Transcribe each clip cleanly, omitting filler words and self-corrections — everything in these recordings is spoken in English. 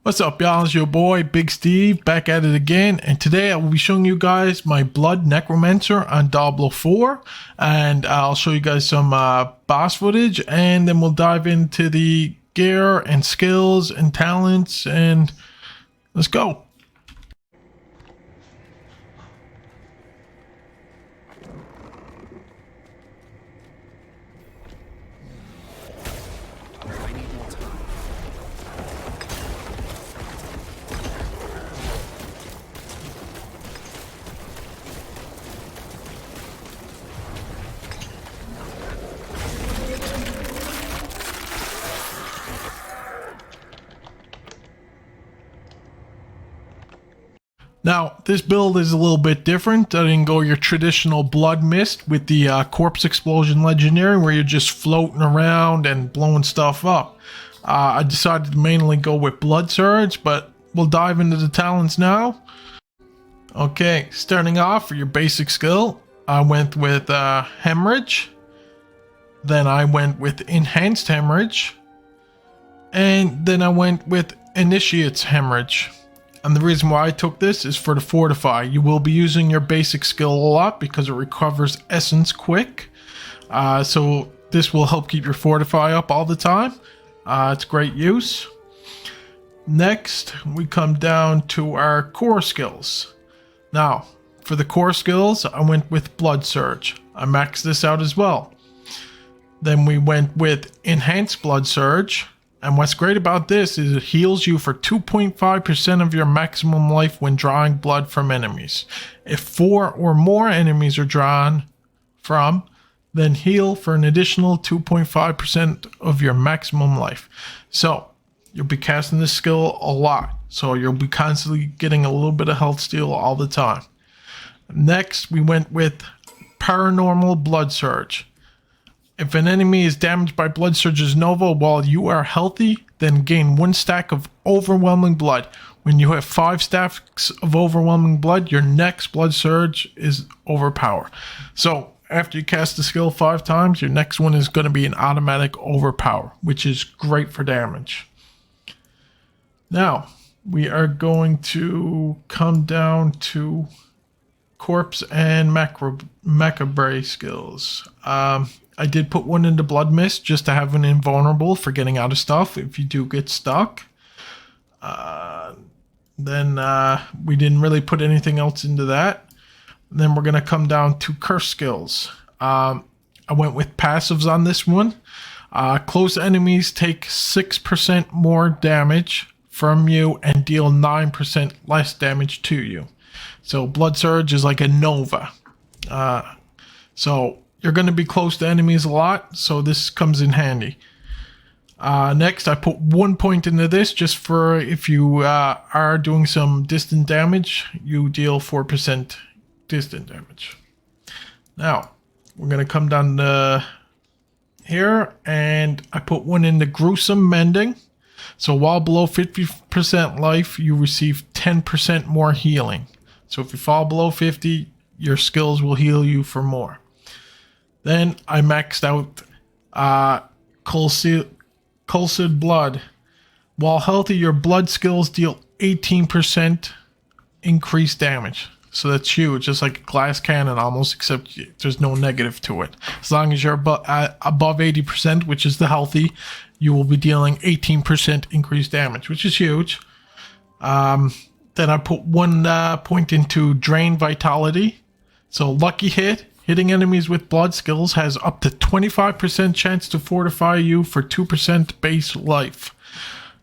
What's up, y'all? It's your boy Big Steve back at it again, and today I will be showing you guys my blood necromancer on Diablo 4, and I'll show you guys some boss footage, and then we'll dive into the gear and skills and talents, and let's go. Now, this build is a little bit different. I didn't go your traditional blood mist with the corpse explosion legendary where you're just floating around and blowing stuff up. I decided to mainly go with blood surge, but we'll dive into the talents now. Okay, starting off for your basic skill, I went with hemorrhage. Then I went with enhanced hemorrhage. And then I went with initiate's hemorrhage. And the reason why I took this is for the fortify. You will be using your basic skill a lot because it recovers essence quick. So this will help keep your fortify up all the time. It's great use. Next, we come down to our core skills. Now, for the core skills, I went with blood surge. I maxed this out as well. Then we went with enhanced blood surge. And what's great about this is it heals you for 2.5% of your maximum life when drawing blood from enemies. If 4 or more enemies are drawn from, then heal for an additional 2.5% of your maximum life. So you'll be casting this skill a lot. So you'll be constantly getting a little bit of health steal all the time. Next, we went with paranormal blood surge. If an enemy is damaged by Blood Surge's Nova while you are healthy, then gain 1 stack of overwhelming blood. When you have 5 stacks of overwhelming blood, your next Blood Surge is overpower. So after you cast the skill 5 times, your next one is going to be an automatic overpower, which is great for damage. Now, we are going to come down to corpse and macabre skills. I did put one into blood mist just to have an invulnerable for getting out of stuff if you do get stuck. Then we didn't really put anything else into that. Then we're going to come down to curse skills. I went with passives on this one. Close enemies take 6% more damage from you and deal 9% less damage to you. So blood surge is like a Nova. So you're going to be close to enemies a lot, so this comes in handy. Next, I put 1 point into this just for if you are doing some distant damage, you deal 4% distant damage. Now, we're going to come down to here, and I put one into gruesome mending. So while below 50% life, you receive 10% more healing. So if you fall below 50, your skills will heal you for more. Then I maxed out Cursed Blood. While healthy, your blood skills deal 18% increased damage. So that's huge, just like a glass cannon almost, except there's no negative to it. As long as you're above 80%, which is the healthy, you will be dealing 18% increased damage, which is huge. Then I put 1 point into Drain Vitality. So lucky hit. Hitting enemies with blood skills has up to 25% chance to fortify you for 2% base life.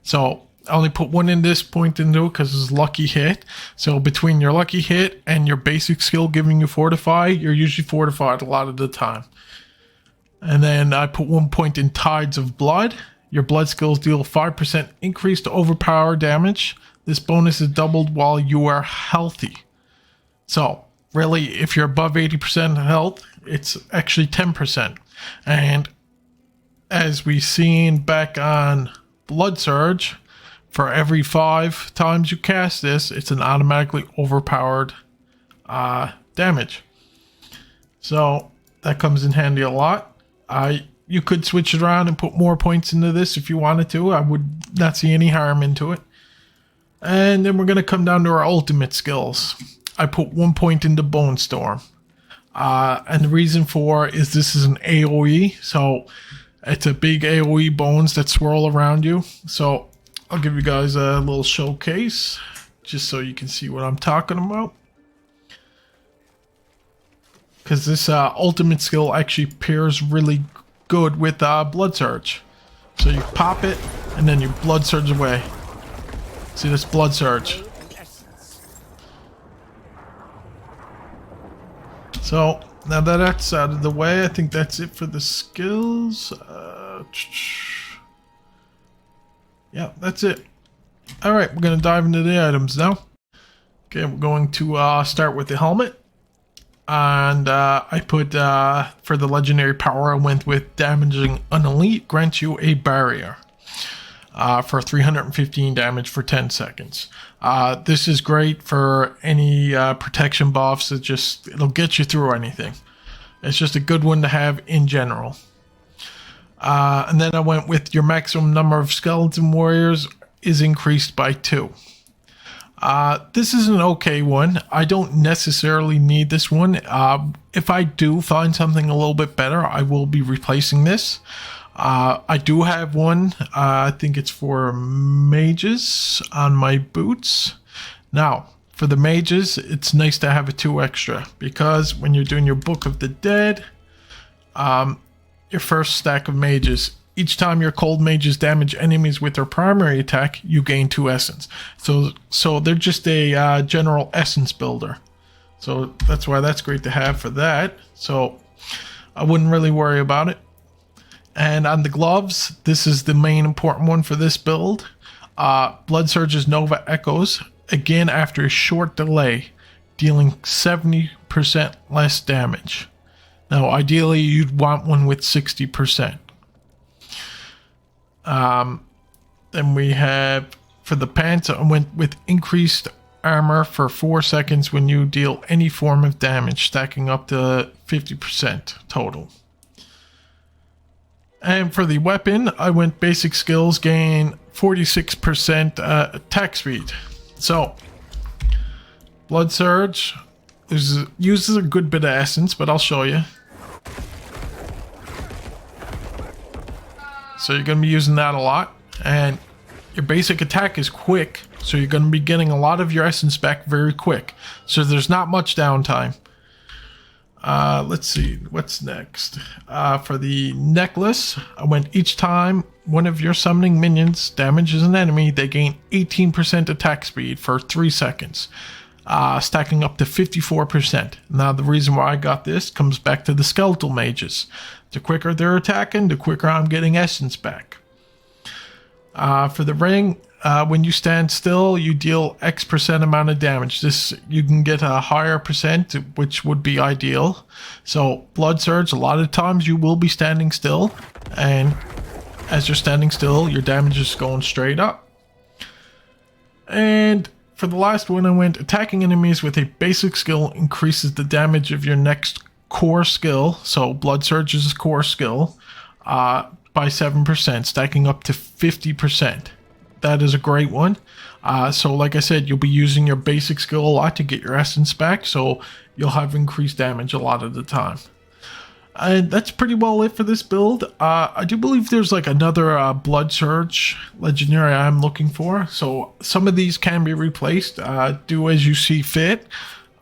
So I only put 1 in this point into it because it's lucky hit. So between your lucky hit and your basic skill giving you fortify, you're usually fortified a lot of the time. And then I put 1 point in Tides of Blood. Your blood skills deal 5% increase to overpower damage. This bonus is doubled while you are healthy. So really, if you're above 80% health, it's actually 10%. And as we seen back on Blood Surge, for every 5 times you cast this, it's an automatically overpowered damage. So that comes in handy a lot. You could switch it around and put more points into this if you wanted to. I would not see any harm into it. And then we're going to come down to our ultimate skills. I put 1 point into Bone Storm. And the reason for is this is an AoE. So it's a big AoE bones that swirl around you. So I'll give you guys a little showcase just so you can see what I'm talking about. Because this ultimate skill actually pairs really good with Blood Surge. So you pop it and then you Blood Surge away. See this Blood Surge. So now that that's out of the way, I think that's it for the skills. Yeah, that's it. Alright, we're going to dive into the items now. Okay, we're going to start with the helmet. And I put, for the legendary power, I went with damaging an elite grants you a barrier. For 315 damage for 10 seconds. This is great for any protection buffs. It'll get you through anything. It's just a good one to have in general. And then I went with your maximum number of skeleton warriors is increased by 2. This is an okay one. I don't necessarily need this one. If I do find something a little bit better, I will be replacing this. I do have one. I think it's for mages on my boots. Now, for the mages, it's nice to have a 2 extra because when you're doing your Book of the Dead, your first stack of mages, each time your cold mages damage enemies with their primary attack, you gain 2 essence. So they're just a general essence builder. So that's why that's great to have for that. So I wouldn't really worry about it. And on the gloves, this is the main important one for this build. Blood Surge's Nova Echoes, again after a short delay, dealing 70% less damage. Now, ideally, you'd want one with 60%. Then we have, for the pants, I went with increased armor for 4 seconds when you deal any form of damage, stacking up to 50% total. And for the weapon, I went basic skills, gain 46% attack speed. So, Blood Surge uses a good bit of essence, but I'll show you. So you're going to be using that a lot. And your basic attack is quick, so you're going to be getting a lot of your essence back very quick. So there's not much downtime. Let's see, what's next? For the necklace, I went each time one of your summoning minions damages an enemy, they gain 18% attack speed for 3 seconds, stacking up to 54%. Now, the reason why I got this comes back to the skeletal mages. The quicker they're attacking, the quicker I'm getting essence back. For the ring, when you stand still, you deal X% amount of damage. This, you can get a higher percent, which would be ideal. So Blood Surge, a lot of times you will be standing still, and as you're standing still, your damage is going straight up. And for the last one, I went attacking enemies with a basic skill increases the damage of your next core skill. So Blood Surge is a core skill, by 7%, stacking up to 50%. That is a great one. So like I said, you'll be using your basic skill a lot to get your essence back, so you'll have increased damage a lot of the time. And that's pretty well it for this build. I do believe there's like another Blood Surge legendary I'm looking for, so some of these can be replaced. Do as you see fit.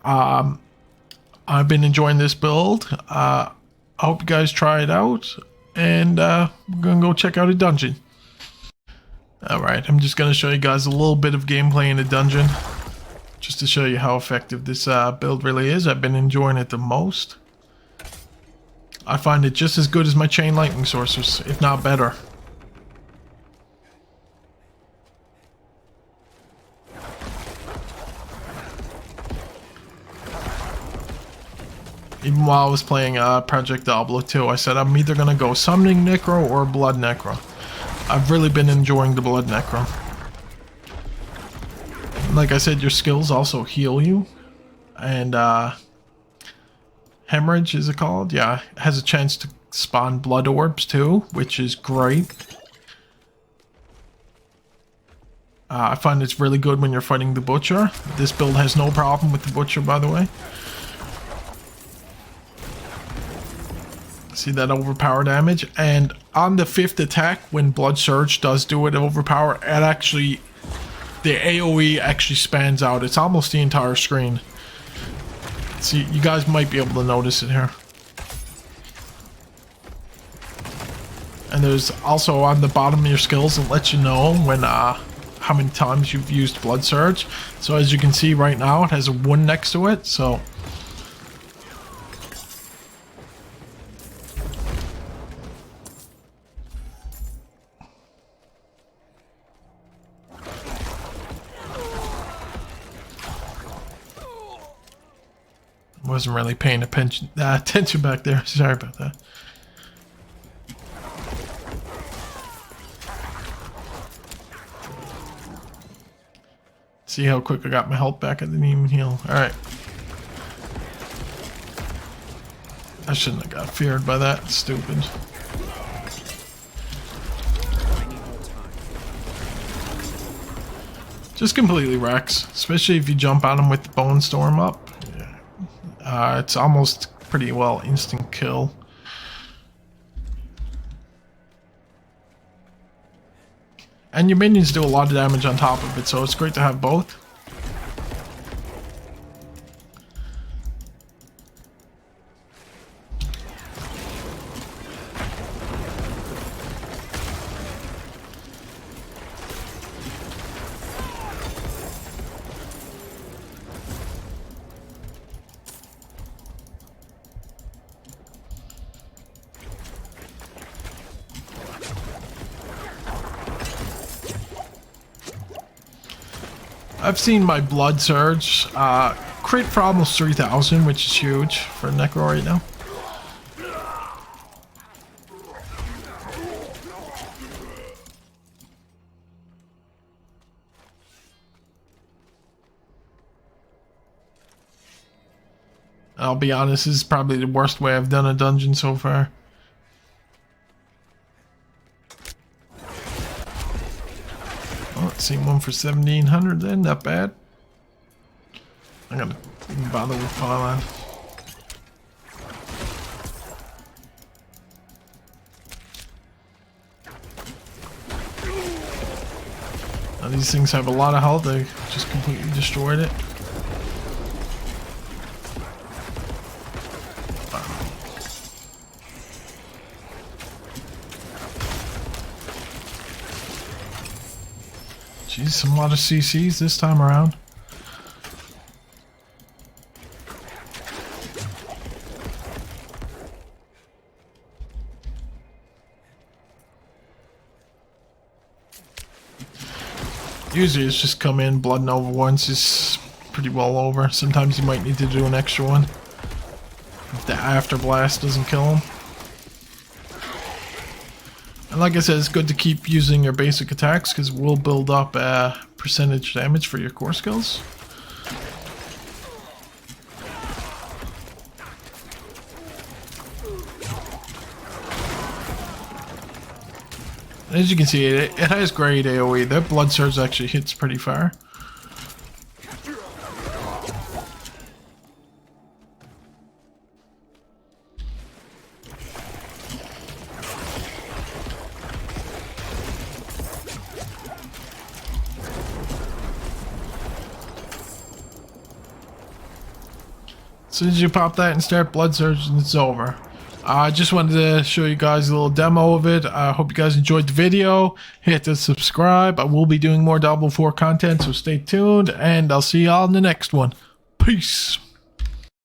I've been enjoying this build. I hope you guys try it out, and we're gonna go check out a dungeon. Alright, I'm just going to show you guys a little bit of gameplay in the dungeon, just to show you how effective this build really is. I've been enjoying it the most. I find it just as good as my chain lightning sorcerers, if not better. Even while I was playing Project Diablo 2, I said I'm either going to go Summoning Necro or Blood Necro. I've really been enjoying the Blood Necro. Like I said, your skills also heal you. And Hemorrhage, is it called? Yeah, it has a chance to spawn blood orbs too, which is great. I find it's really good when you're fighting the Butcher. This build has no problem with the Butcher, by the way. See that overpower damage? And on the 5th attack, when Blood Surge does do it overpower, it actually... the AoE actually spans out. It's almost the entire screen. See, you guys might be able to notice it here. And there's also on the bottom of your skills, it lets you know when how many times you've used Blood Surge. So as you can see right now, it has a 1 next to it. So wasn't really paying attention back there. Sorry about that. See how quick I got my health back? I didn't even heal. Alright. I shouldn't have got feared by that. Stupid. Just completely wrecks. Especially if you jump on him with the Bone Storm up. It's almost pretty well instant kill. And your minions do a lot of damage on top of it, so it's great to have both. I've seen my Blood Surge crit for almost 3,000, which is huge for Necro right now. I'll be honest, this is probably the worst way I've done a dungeon so far. Let's see, one for 1,700 then, not bad. I'm gonna even bother with Pylon. Now these things have a lot of health, they just completely destroyed it. Jeez, a lot of CCs this time around. Usually it's just come in, Blood Nova once is pretty well over. Sometimes you might need to do an extra one if the After Blast doesn't kill him. And like I said, it's good to keep using your basic attacks because it will build up percentage damage for your core skills. As you can see, it has great AoE. That Blood Surge actually hits pretty far. As soon as you pop that and start Blood Surge, it's over. I just wanted to show you guys a little demo of it. I hope you guys enjoyed the video. Hit the subscribe. I will be doing more Diablo 4 content, so stay tuned, and I'll see y'all in the next one. Peace.